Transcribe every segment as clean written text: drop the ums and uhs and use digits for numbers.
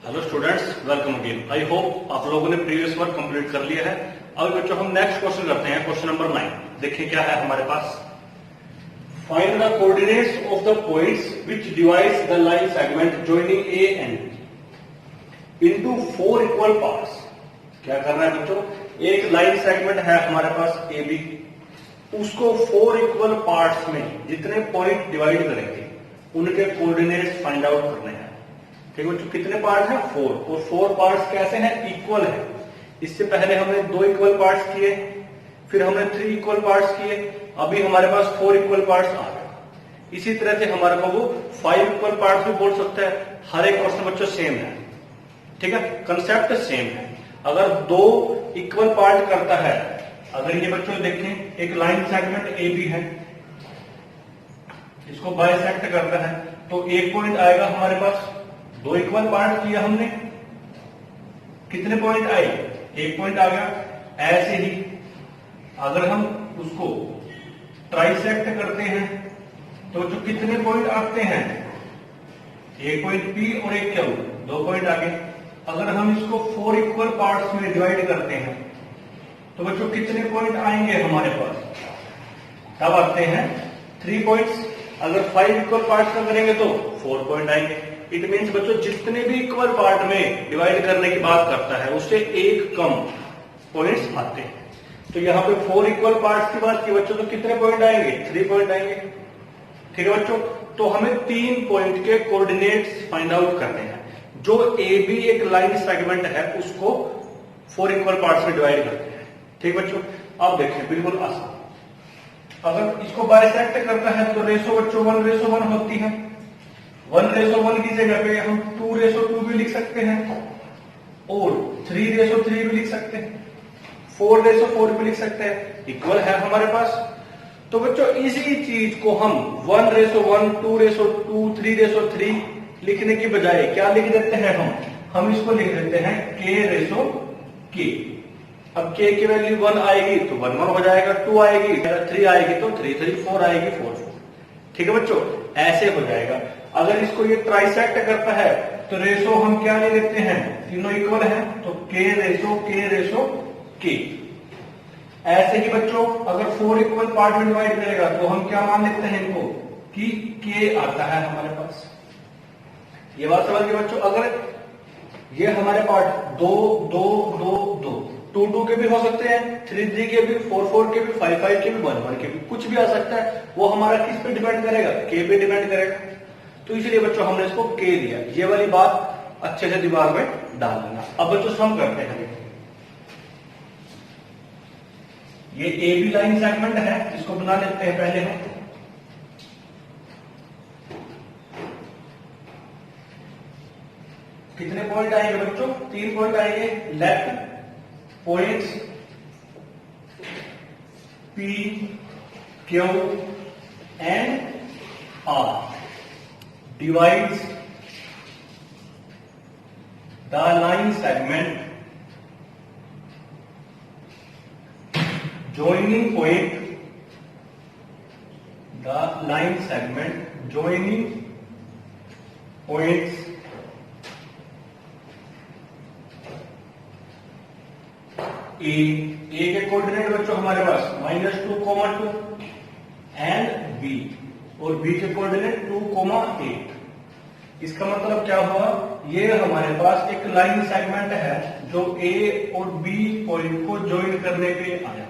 Hello students, welcome again. I hope आप लोगों ने प्रीवियस वर्क कंप्लीट कर लिया है। अब बच्चों हम नेक्स्ट क्वेश्चन करते हैं, क्वेश्चन नंबर 9। देखिए क्या है हमारे पास। Find the coordinates of the points which divides the line segment joining A and B into 4 equal parts. क्या करना है बच्चों, एक लाइन सेगमेंट है हमारे पास ए बी, उसको 4 इक्वल पार्ट्स में जितने पॉइंट डिवाइड करेंगे उनके कोऑर्डिनेट्स फाइंड आउट करने हैं। ठीक है बच्चों, कितने पार्ट हैं? 4, और 4 पार्ट्स कैसे हैं? इक्वल है। इससे पहले हमने 2 इक्वल पार्ट्स किए, फिर हमने 3 इक्वल पार्ट्स किए, अभी हमारे पास 4 इक्वल पार्ट्स आ गए। इसी तरह से हमारे को वो 5 इक्वल पार्ट्स भी बोल सकता है। हर एक क्वेश्चन बच्चों सेम है, ठीक है, कंसेप्ट सेम है। अगर 2 इक्वल पार्ट करता है, अगर ये बच्चों देखें एक लाइन सेगमेंट ए बी है, इसको बाइसेक्ट करता है तो एक पॉइंट आएगा हमारे पास। 2 इक्वल पार्ट किया हमने, कितने पॉइंट आए? 1 पॉइंट आ गया। ऐसे ही अगर हम उसको ट्राइसेक्ट करते हैं तो जो कितने पॉइंट आते हैं? 1 पॉइंट पी और 1 क्यू, 2 पॉइंट आ गए। अगर हम इसको 4 इक्वल पार्ट्स में डिवाइड करते हैं तो बच्चों कितने पॉइंट आएंगे हमारे पास? तब आते हैं 3 पॉइंट्स। अगर 5 इक्वल पार्ट्स का करेंगे तो 4 पॉइंट आएंगे। इट मीन्स बच्चों जितने भी इक्वल पार्ट में डिवाइड करने की बात करता है उससे एक कम पॉइंट्स आते हैं। तो यहाँ पे 4 इक्वल पार्ट्स की बात की बच्चों, तो कितने पॉइंट आएंगे? 3 पॉइंट आएंगे। ठीक है बच्चों, तो हमें 3 पॉइंट के कोऑर्डिनेट्स फाइंड आउट करने हैं। जो ए बी एक लाइन सेगमेंट है उसको 4 इक्वल पार्ट्स में डिवाइड करते हैं। ठीक बच्चों, अब देखें बिल्कुल आसान। अगर इसको बाइसेक्ट करता है तो रेशो बच्चों 1:1 होती है। 1:1 की जगह पे हम 2:2 भी लिख सकते हैं और 3:3 भी लिख सकते हैं, 4:4 भी लिख सकते हैं। इक्वल है हमारे पास। तो बच्चों इसी चीज को हम 1:1, 2:2, 3:3 लिखने की बजाय क्या लिख देते हैं? हम इसको लिख देते हैं k/k। अब k की वैल्यू 1 आएगी तो 1 हो जाएगा, 2 आएगी 3 आएगी तो 3, 4 आएगी 4। ठीक है बच्चों, ऐसे हो जाएगा। अगर इसको ये ट्राइसेक्ट करता है तो रेशो हम क्या ले लेते हैं? तीनों इक्वल है तो k/k। ऐसे ही बच्चों अगर 4 इक्वल पार्ट में डिवाइड करेगा तो हम क्या मान लेते हैं इनको कि k आता है हमारे पास। ये बात समझ गए बच्चों। अगर ये हमारे पार्ट 2, 2, 2, 2, 2, 2 के भी हो सकते हैं, 3, 3 के भी, 4, 4 के भी, 5, 5 के भी, 1, 1 के भी, कुछ भी आ सकता है। वो हमारा किस पे डिपेंड करेगा? k पे डिपेंड करेगा। तो इसलिए बच्चों हमने इसको k दिया। ये वाली बात अच्छे से दिमाग में डाल लेना। अब बच्चों सम करते हैं। ये ए बी लाइन सेगमेंट है, इसको बना लेते हैं पहले हम। कितने पॉइंट आएंगे बच्चों? 3 पॉइंट आएंगे। Left points P, Q and R divides the line segment joining point, the line segment joining points ए के कोऑर्डिनेट बच्चों हमारे पास -2, 2 एंड बी, और बी के कोऑर्डिनेट 2, 8। इसका मतलब क्या हुआ? ये हमारे पास एक लाइन सेगमेंट है जो ए और बी पॉइंट को ज्वाइन करने पे आया।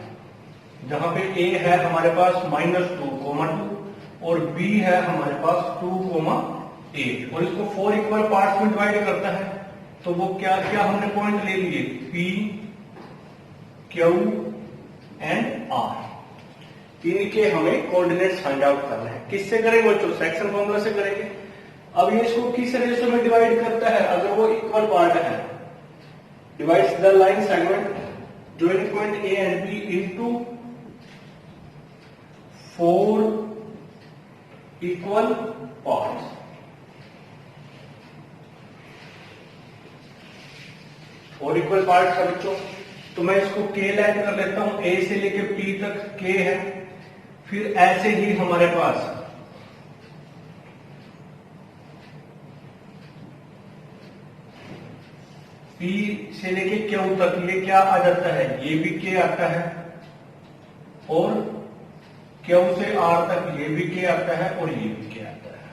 जहां पे ए है हमारे पास -2, 2 और बी है हमारे पास 2, 8, और इसको 4 इक्वल पार्ट्स में डिवाइड करता है। तो वो क्या क्या हमने पॉइंट ले लिए? P, Q and R। इनके हमें कोऑर्डिनेट्स फाइंड आउट करना है। किससे करेंगे बच्चों? सेक्शन फॉर्मूला से करेंगे। अब ये इसको किस रेशो में डिवाइड करता है? अगर वो इक्वल पार्ट है, divides the line segment joining point A and B into 4 equal parts. 4 equal parts है बच्चों, तो मैं इसको k लाइन कर लेता हूं। ए से लेके p तक k है। फिर ऐसे ही हमारे पास P से लेके Q तक ये क्या आ जाता है, ये भी K आता है, और Q से R तक ये भी K आता है और ये भी K आता है।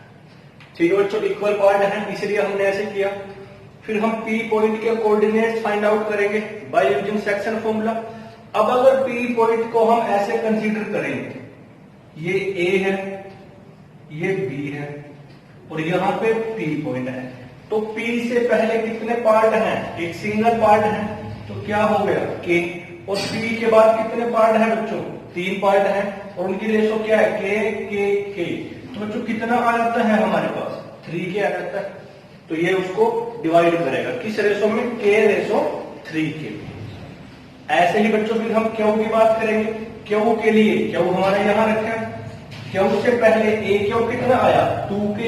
ठीक है बच्चों, इक्वल पार्ट है इसलिए हमने ऐसे किया। फिर हम P पॉइंट के कोऑर्डिनेट्स फाइंड आउट करेंगे बाय यूजिंग सेक्शन फॉर्मूला। अब अगर P पॉइंट को हम ऐसे कंसीडर करें, ये A है, ये B है और यहाँ पे P पॉइंट है, तो P से पहले कितने पार्ट हैं, एक सिंगल पार्ट है, तो क्या हो गया K, और P के बाद कितने पार्ट हैं बच्चों, 3 पार्ट हैं और उनकी रेशो क्या है K। तो बच्चों कितना आ जाता है हमारे पास, 3K आ जाता है। तो ये उसको डिवाइड करेगा किस रेशो में, K रेशो 3K। ऐसे ही बच्चों फिर हम Q की बात करेंगे। Q के लिए Q हमारा यहाँ रखा है, Q से पहले AQ कितना आया 2K,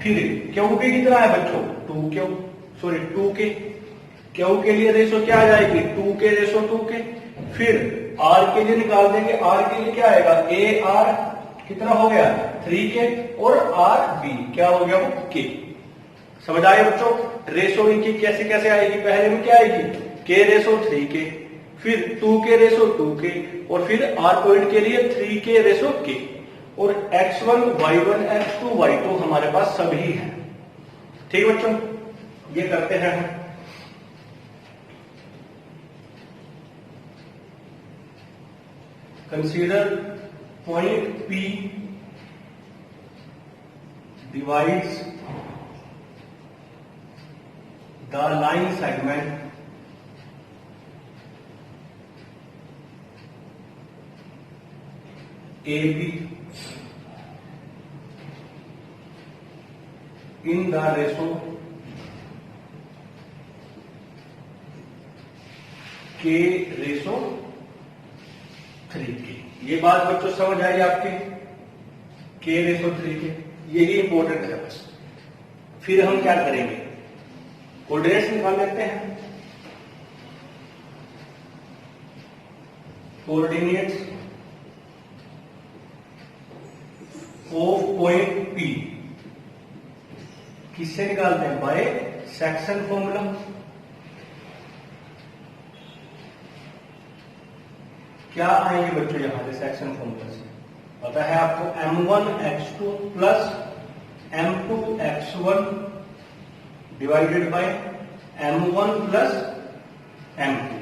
फिर QP कितना है बच्चों 2K। Q के लिए रेशो क्या आ जाएगी 2K रेशो 2K। फिर R के लिए निकाल देंगे, R के लिए क्या आएगा AR कितना हो गया 3K और RB क्या हो गया वो K। समझ आए बच्चों, रेशो इनकी कैसे कैसे आएगी, पहले में क्या आएगी K रेशो 3K, फिर 2K रेशो 2K और फिर R पॉइंट के लिए 3K रेशो K, और X1 Y1 X2 Y2 हमारे पास सभी है। ठीक बच्चों, ये करते हैं हम। Consider point P divides the line segment AB in the ratio K ratio 3K। ये बात बच्चों समझ आई आपके, K रेशो 3K, यही इंपॉर्टेंट है बस। फिर हम क्या करेंगे, कोऑर्डिनेट्स निकाल लेते हैं। कोऑर्डिनेट्स ऑफ पॉइंट P किससे निकालते हैं, बाय सेक्शन फॉर्मूला। क्या आएंगे बच्चों यहां से सेक्शन फॉर्मूला से, पता है आपको M1 X2 plus M2 X1 divided by M1 plus M2,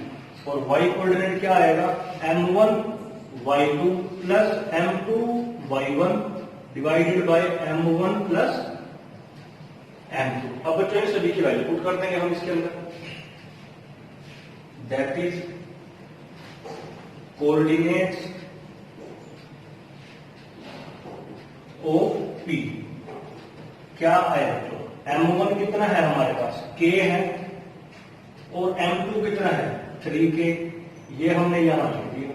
और Y कोऑर्डिनेट क्या आएगा M1 Y2 plus M2 Y1 divided by M1 plus M2। अब बच्चों इन सभी की वैल्यू पुट कर देंगे हम इसके अंदर, that is coordinates of P। क्या आया बच्चों, M1 कितना है हमारे पास K है, और M2 कितना है 3K, ये हमने यहां लिख दिया।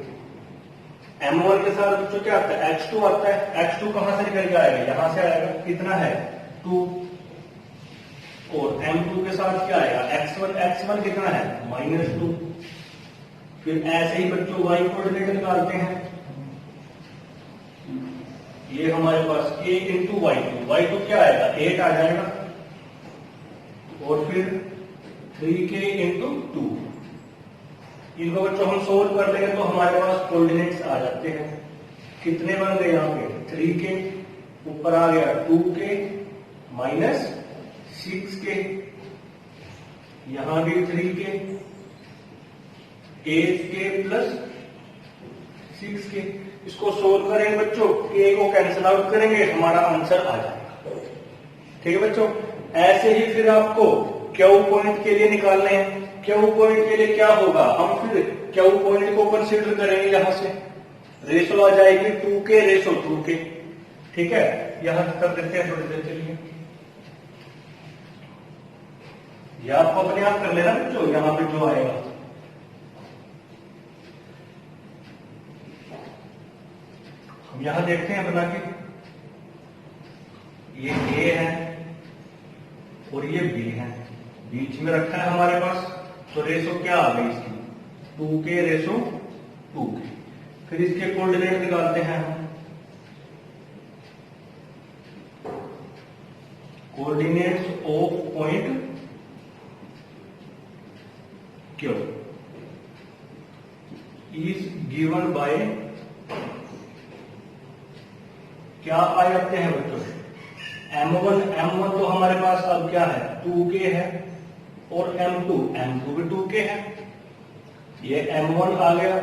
M1 के साथ बच्चों क्या आता है X2 आता है, X2 कहां से निकल के आएगा, यहां से आएगा, कितना है 2, और M2 के साथ क्या आएगा X1 कितना है -2। फिर ऐसे ही बच्चों Y कोऑर्डिनेट निकालते हैं, ये हमारे पास A इंटू Y2 क्या आएगा 8 आ जाएगा, और फिर 3K इंटू 2। इनको बच्चों हम सोल्व कर लेंगे तो हमारे पास कोऑर्डिनेट्स आ जाते हैं। कितने बन गए यहाँ पे 3K, ऊपर आ गया 2K माइनस 6K, यहां भी 3K, 8K प्लस 6K। इसको सोल्व करेंगे बच्चों, K को कैंसिल आउट करेंगे, हमारा आंसर आ जाएगा। ठीक है बच्चों, ऐसे ही फिर आपको Q पॉइंट के लिए निकालने हैं। Q पॉइंट के लिए क्या होगा, हम फिर Q पॉइंट को कंसीडर करेंगे, यहां से रेशो आ जाएगी 2K रेशो 2K। ठीक है, यहां तक कर देते हैं थोड़ी देर के लिए, ये आपको अपने आप कर लेना बच्चों, यहां पे जो आएगा। हम यहां देखते हैं बना के, ये A है और ये B है, बीच में रखा है हमारे पास, तो रेशो क्या आ गई इसकी 2K रेशो 2K। फिर इसके कोऑर्डिनेट निकालते हैं हम, coordinates of point Q is given by, क्या आ जाते हैं बच्चों, M1 तो हमारे पास अब क्या है 2K है, और M2 भी 2K है, ये M1 आ गया।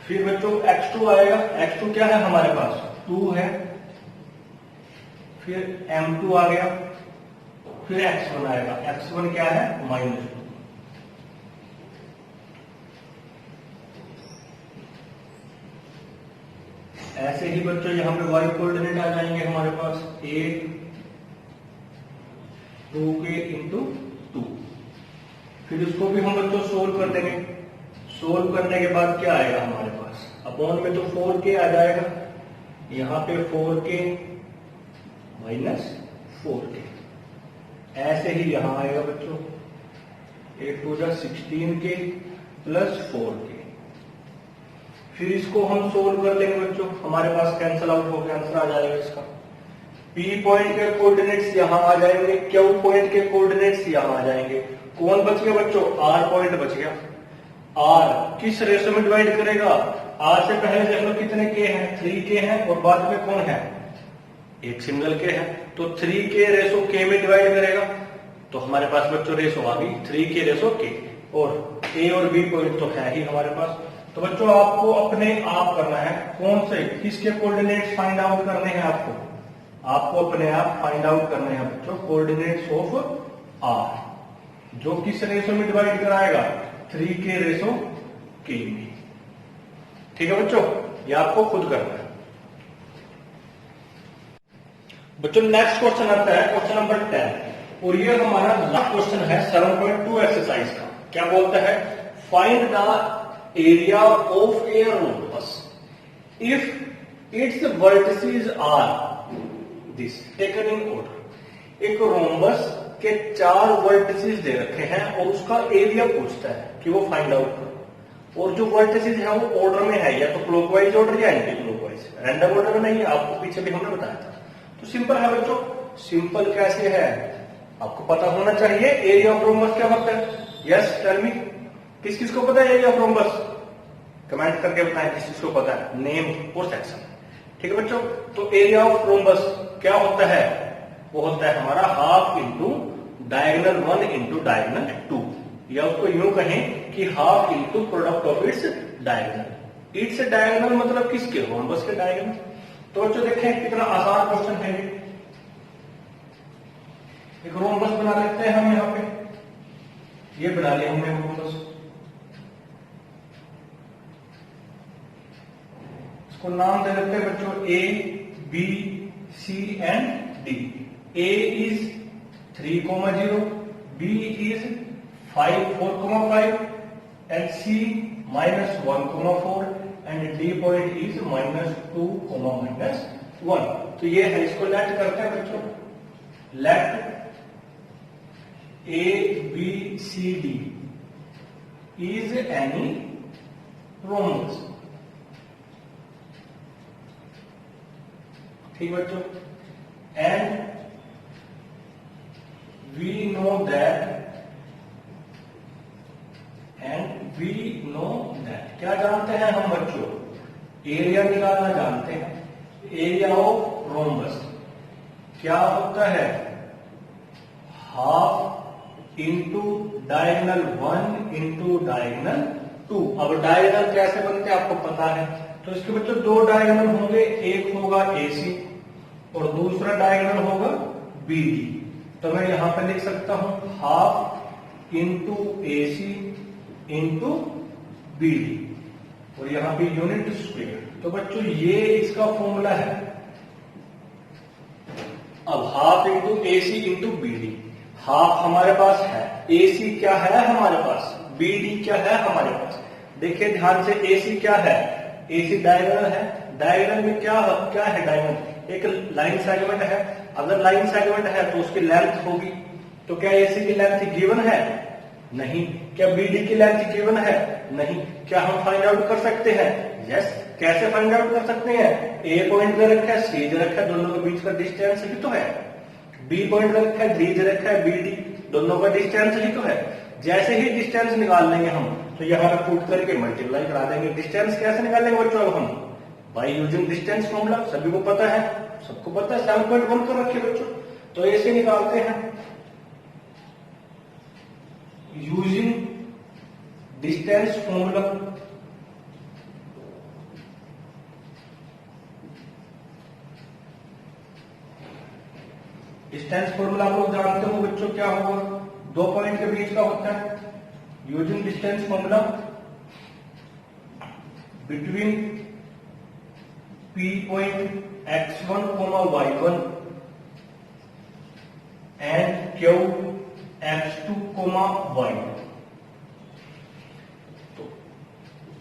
फिर बच्चों X2 आएगा, X2 क्या है हमारे पास 2 है, फिर M2 आ गया, फिर X1 आएगा, X1 क्या है -2। ऐसे ही बच्चों यहां पे y कोऑर्डिनेट आ जाएंगे हमारे पास 8 2K इंटू 2। फिर इसको भी हम बच्चों सोल्व कर देंगे। सोल्व करने के बाद क्या आएगा हमारे पास, अपॉन में तो 4K आ जाएगा, यहां पे 4K माइनस 4K, ऐसे ही यहां आएगा बच्चों 8 2 16K प्लस 4K। फिर इसको हम सोल्व कर लेंगे बच्चों, हमारे पास कैंसल आउट होकर आंसर आ जाएगा इसका। P पॉइंट के कोऑर्डिनेट्स यहां आ जाएंगे, Q पॉइंट के कोऑर्डिनेट्स यहां आ जाएंगे। कौन बच गया बच्चों, R पॉइंट बच गया। R किस रेशो में डिवाइड करेगा, R से पहले देख लो कितने K हैं, 3K हैं, और बाद में कौन है, एक सिंगल K है, तो 3K रेशो K में डिवाइड करेगा। तो हमारे पास बच्चों रेशो आ गई 3K रेशो K, और A और B पॉइंट तो है ही हमारे पास। तो बच्चों आपको अपने आप करना है, कौन से किसके कोऑर्डिनेट्स फाइंड आउट करने हैं, आपको अपने आप फाइंड आउट करने हैं बच्चों कोऑर्डिनेट्स ऑफ R, जो किस रेशो में डिवाइड कराएगा 3K रेशो K में। ठीक है बच्चों, ये आपको खुद करना है। बच्चों नेक्स्ट क्वेश्चन आता है क्वेश्चन नंबर 10, और ये हमारा लास्ट क्वेश्चन है 7.2 एक्सरसाइज का। क्या बोलता है, find the area of a rhombus if its vertices are this taken in order. एक रोम्बस के 4 वर्टिसेस दे रखे हैं और उसका एरिया पूछता है कि वो फाइंड आउट करो, और जो वर्टिसेस है वो ऑर्डर में है, या तो क्लॉकवाइज ऑर्डर या एंटी क्लॉकवाइज, रैंडम ऑर्डर में नहीं है, आपको पीछे भी हमने बताया था। तो सिंपल है बच्चों, सिंपल कैसे है आपको पता होना चाहिए। एरिया ऑफ रोम्बस क्या होता है, यस टेल मी, किस किस को पता है एरिया ऑफ रोम्बस, कमेंट करके बताएं किस किस को पता है, नेम और सेक्शन। ठीक है बच्चों, तो एरिया ऑफ रोम्बस क्या होता है, वो होता है हमारा half into diagonal 1 into diagonal 2, या उसको यूं कहें कि half into product of its diagonal. Its diagonal मतलब किसके, रोम्बस के डायगोनल। तो बच्चों देखें कितना आसान क्वेश्चन है ये। एक रोम्बस बना लेते हैं हम यहां पे, ये बना लिया हमने रोम्बस, इसको नाम दे देते हैं बच्चों A B C and D। A is 3,0, B is 5 4,5 and C -1,4 and D point is -2, -1। तो ये है, इसको लेट करते हैं बच्चों, late A B C D is any rhombus। ठीक बच्चों, एंड वी नो दैट, क्या जानते हैं हम बच्चों, एरिया निकालना जानते हैं। एरिया ऑफ रोम्बस क्या होता है, half into diagonal 1 into diagonal 2। अब डायगोनल कैसे बनते हैं आपको पता है, तो इसके बच्चों 2 डायगोनल होंगे, एक होगा AC और दूसरा डायगोनल होगा BD। तो मैं यहां पे लिख सकता हूं half into AC into BD, और यहां पे यूनिट स्क्वायर। तो बच्चों ये इसका फॉर्मूला है। अब half into AC into BD, half हमारे पास है, AC क्या है हमारे पास, BD क्या है हमारे पास। देखिए ध्यान से, AC क्या है, AC डायगोनल है, डायगोनल में क्या है डायगोनल, एक लाइन सेगमेंट है। अगर लाइन सेगमेंट है तो उसकी लेंथ होगी, तो क्या AC की लेंथ गिवन है, नहीं। क्या BD की लेंथ गिवन है, नहीं। क्या हम फाइंड आउट कर सकते हैं, यस। कैसे फाइंड आउट कर सकते हैं, A पॉइंट दे रखा है, C दे रखा है, दोनों के बीच का डिस्टेंस भी तो है, B पॉइंट दे रखा है, D दे रखा है, BD, दोनों का डिस्टेंस ही तो है। जैसे ही डिस्टेंस निकाल लेंगे हम तो यहाँ पे पुट करके मल्टीप्लाई करा देंगे। डिस्टेंस कैसे निकालेंगे बच्चों अब हम? बाय यूजिंग डिस्टेंस फॉर्मूला, सभी को पता है, सबको पता है 7.1 कर रखे बच्चों। तो ऐसे निकालते हैं using distance formula. Distance formula आप लोग जानते हो बच्चों, क्या होगा? दो पॉइंट के बीच का होता है। Using distance formula between P point x1, y1 and Q x2, y. तो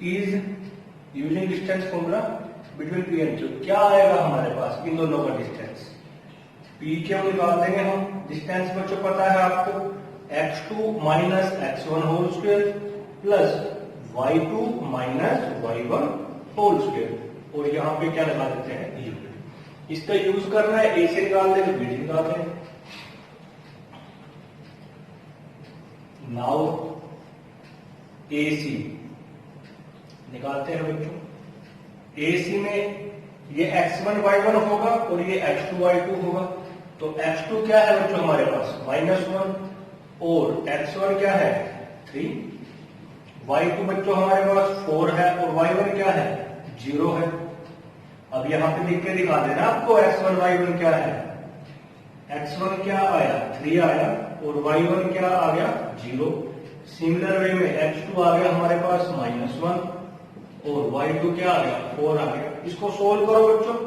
is using distance formula between P and Q। क्या आएगा हमारे पास इन दोनों का डिस्टेंस? P Q निकाल देंगे हम। डिस्टेंस बच्चों पता है आपको, x2 minus x1 whole square plus y2 minus y1 whole square. और यहाँ पे क्या लगा देते हैं? u। इसका यूज करना है, a से निकाल देंगे, b निकाल देंगे। नाउ AC निकालते हैं बच्चों। AC में ये x1 y1 होगा और ये x2 y2 होगा। तो x2 क्या है बच्चों हमारे पास? -1 और x1 क्या है? 3। y2 बच्चों हमारे पास 4 है और y1 क्या है? 0 है। अब यहां पे लिख के दिखा देना आपको x1 y1 क्या है। x1 क्या आया? 3 आया और y1 क्या आ गया? 0। सिमिलर वे में x2 आ गया हमारे पास -1 और y2 क्या आ गया? 4 आ गया। इसको सोल्व करो बच्चों,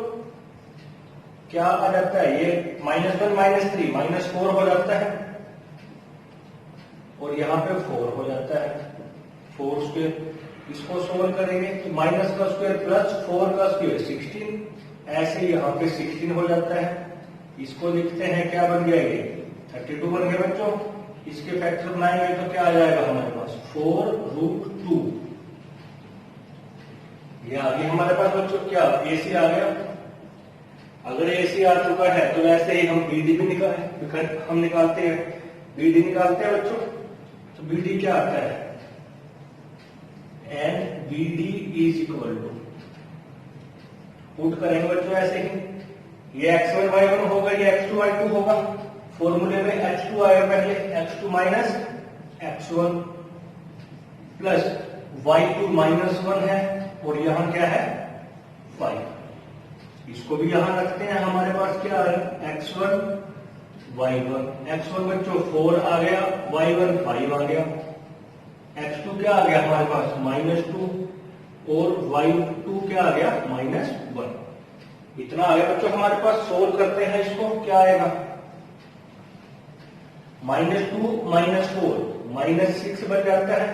क्या आ जाता है? ये -1 -3 -4 हो जाता है और यहाँ पे 4 हो जाता है, 4 स्क्वायर। इसको सोल्व करेंगे तो माइनस का स्क्वायर प्लस 4 का स्क्वायर 16। ऐसे यहाँ पे 16 हो जाता है। इसको लिखते हैं, क्या बन गया? ये 32 बन गया बच्चों। इसके फैक्टर बनाएंगे तो क्या आ जाएगा हमारे पास? 4√2। ये आ गया हमारे पास बच्चों, क्या AC आ गया। अगर AC आ चुका है तो ऐसे ही हम BD भी निकालते हैं। BD निकालते हैं बच्चों, तो BD क्या आता है? And BD is equal to, put करेंगे बच्चों ऐसे ही। ये x1 y1 होगा, ये x2 y2 होगा। फॉर्मूले में x2 आएगा पहले, x2 minus x1 plus y2 -1 है और यहां क्या है? 5। इसको भी यहां रखते हैं। हमारे पास क्या है? x1 y1। x1 बच्चों 4 आ गया, y1 5 आ गया। x2 क्या आ गया हमारे पास? -2 और y2 क्या आ गया? -1। इतना आ गया बच्चों हमारे पास। सोल्व करते हैं इसको, क्या आएगा? -2 -4 -6 बन जाता है,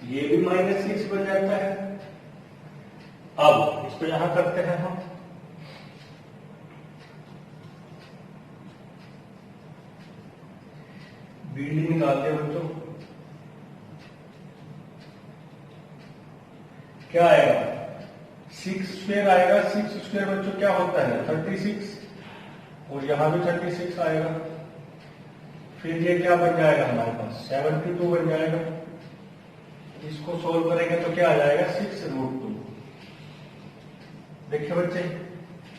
ये भी -6 बन जाता है। अब इसको यहां करते हैं हम, BD निकालते हैं बच्चों। क्या आएगा? 6 स्क्वायर आएगा। 6 स्क्वायर बच्चों क्या होता है? 36 और यहां भी 36 आएगा। फिर ये क्या बन जाएगा हमारे पास? 72 बन जाएगा। इसको सोल्व करेंगे तो क्या आ जाएगा? 6√2। देखिए बच्चे,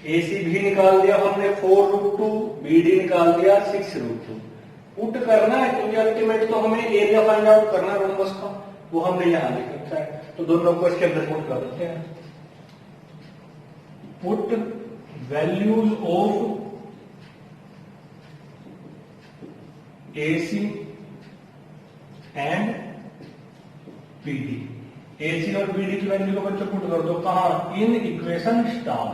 AC भी निकाल दिया हमने 4√2, BD निकाल दिया 6√2। पुट करना है क्योंकि अल्टीमेट तो हमें एरिया फाइंड आउट करना है रोम्बस का, वो हमने यहां लिख रखा है। तो दोनों को इसके अंदर पुट कर देते हैं। Put values of AC and BD। AC और BD की वैल्यू को बच्चों पुट कर दो। कहां? In equation star.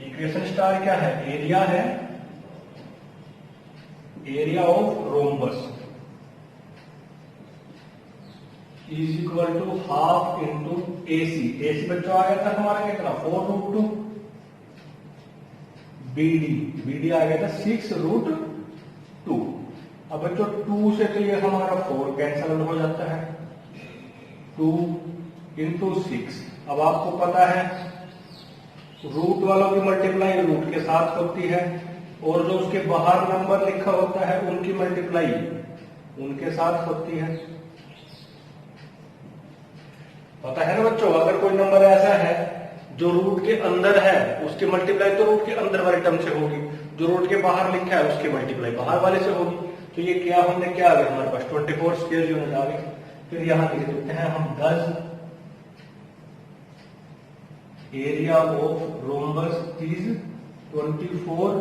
Equation star क्या है? एरिया है, area of rhombus is equal to half into AC। AC बच्चों आ गया था हमारा कितना? 4√2। BD आ गया था 6√2। अब बच्चों 2 से तो ये हमारा 4 कैंसल हो जाता है, 2 इंटू 6। अब आपको पता है रूट वालों की मल्टीप्लाई रूट के साथ होती है, और जो उसके बाहर नंबर लिखा होता है उनकी मल्टीप्लाई उनके साथ होती है। पता है ना बच्चों, अगर कोई नंबर ऐसा है जो रूट के अंदर है उसकी मल्टीप्लाई तो रूट के अंदर वाले टर्म से होगी, जो रूट के बाहर लिखा है उसकी मल्टीप्लाई बाहर वाले से होगी। तो ये क्या हमने क्या आ गया हमारे पास 24 स्क्वायर यूनिट आ गए। फिर यहां लिख देते हैं हम 10 area of rhombus is 24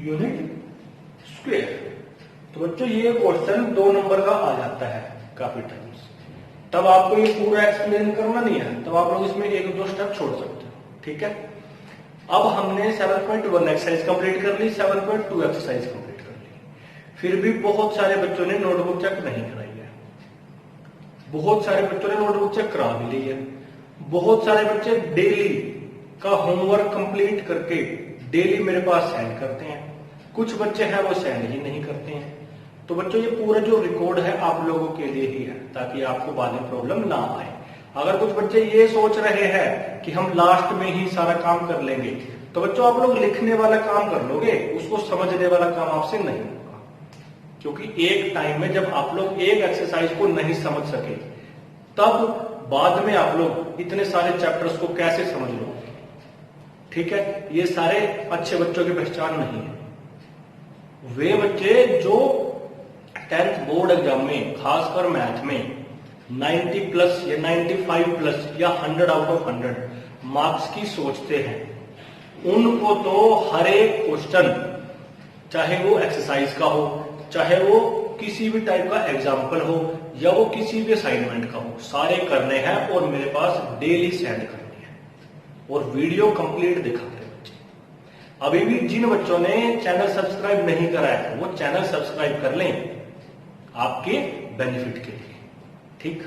unit square. तो बच्चों ये क्वेश्चन 2 नंबर का आ जाता है काफी टाइम्स। तब आपको ये पूरा एक्सप्लेन करना नहीं है, तब आप लोग इसमें 1-2 स्टेप छोड़ सकते हो, ठीक है। अब हमने 7.1 एक्सरसाइज कंप्लीट कर ली, 7.2 एक्सरसाइज कंप्लीट कर ली। फिर भी बहुत सारे बच्चों ने नोटबुक चेक नहीं कराई है, बहुत सारे बच्चों ने नोटबुक चेक करा भी ली है। बहुत सारे बच्चे डेली का होमवर्क कंप्लीट करके डेली मेरे पास सेंड करते हैं, कुछ बच्चे हैं वो सेंड ही नहीं करते हैं। तो बच्चों ये पूरा जो रिकॉर्ड है आप लोगों के लिए ही है, ताकि आपको बाद में प्रॉब्लम ना आए। अगर कुछ बच्चे ये सोच रहे हैं कि हम लास्ट में ही सारा काम कर लेंगे, तो बच्चों आप लोग लिखने वाला काम कर लोगे, उसको समझने वाला काम आपसे नहीं होगा। क्योंकि एक टाइम में जब आप लोग एक एक्सरसाइज को नहीं समझ सके, तब बाद में आप लोग इतने सारे चैप्टर्स को कैसे समझ लोगे, ठीक है। ये सारे अच्छे बच्चों की पहचान नहीं है। वे बच्चे जो 10th बोर्ड एग्जाम में खासकर मैथ में 90 प्लस या 95 प्लस या 100 आउट ऑफ 100 मार्क्स की सोचते हैं, उनको तो हर एक क्वेश्चन, चाहे वो एक्सरसाइज का हो, चाहे वो किसी भी टाइप का एग्जाम्पल हो, या वो किसी भी असाइनमेंट का हो, सारे करने हैं और मेरे पास डेली सेंड करने हैं और वीडियो कंप्लीट दिखाते हैं बच्चे। अभी भी जिन बच्चों ने चैनल सब्सक्राइब नहीं करा है वो चैनल सब्सक्राइब कर लें आपके बेनिफिट के लिए, ठीक।